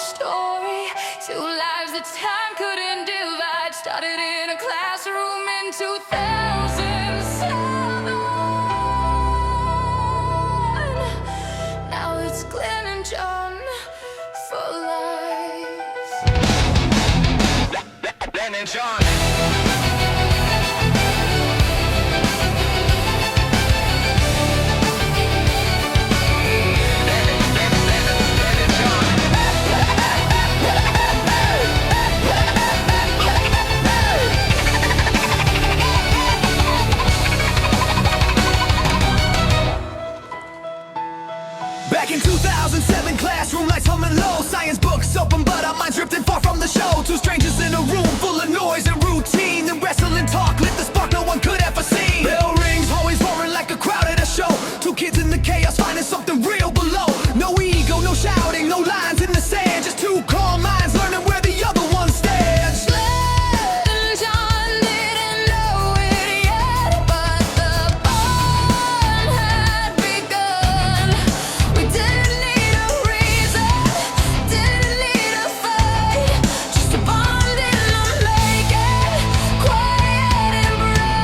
story. Two lives that time couldn't divide. Started in a classroom in 2007. Now it's Glenn and John for life. Glenn and John. Back in 2007, classroom lights humming low, science books open but our minds drifting far from the show. Two strangers in a room full of noise and routine, and wrestling talk lit the spark no one could ever see. Bell rings, always roaring like a crowd at a show. Two kids in the chaos finding something real below. No ego, no shouting, no lines in the sand, just two calm minds learning where the other one stands. Glenn and John didn't know it yet, but the bond had begun. We didn't need a reason, didn't need a fight, just a bond in the making, quiet and bright.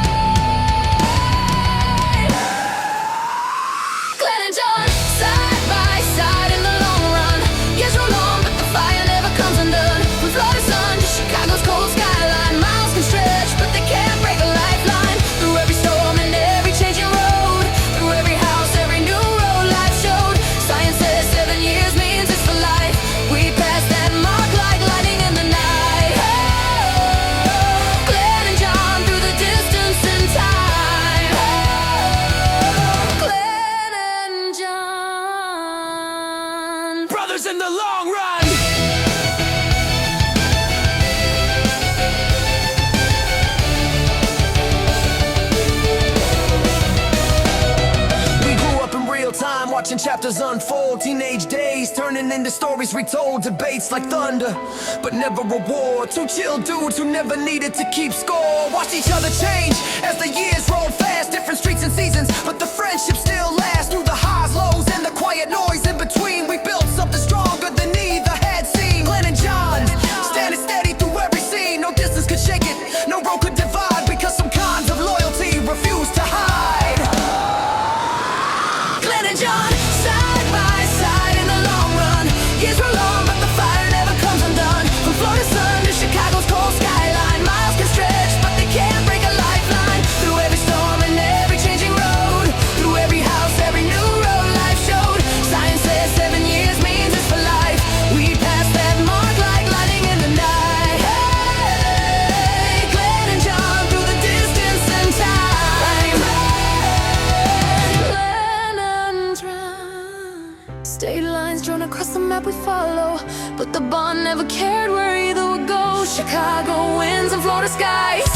Glenn and John, side by side in the long run. Years roll on, but the fire never comes undone. From Florida sun to Chicago's cold skyline, miles can stretch, but they can't break a lifeline. Through every storm and every changing road, through every house, every new road life showed. Science says 7 years means it's for life. We passed that mark like lightning in the night. Oh, Glenn and John through the distance and time. Oh, Glenn and John. Brothers in the long run. We grew up in real time, watching chapters unfold. Teenage days turning into stories retold. Debates like thunder, but never a war. Two chill dudes who never needed to keep score. Watched each other change as the years rolled fast. Different streets and seasons, but the friendship still lasts. Through the highs, lows, and the quiet noise in between, we built something stronger than either had seen. Glenn and John, standing steady through every scene. No distance could shake it, no road could divide, because some kinds of loyalty refuse to hide. Glenn and John, side by side in the long run. Years roll on, but the fire never comes undone. From Florida sun to Chicago's cold skyline, miles can stretch, but they can't break a lifeline. Through every storm and every changing road, through every house, every new road life showed. Science says 7 years means it's for life. We passed that mark like lightning in the night. Hey, Glenn and John through the distance and time. Glenn and John. State lines drawn across the map we follow, but the bond never cared where either would go. Chicago winds and Florida skies.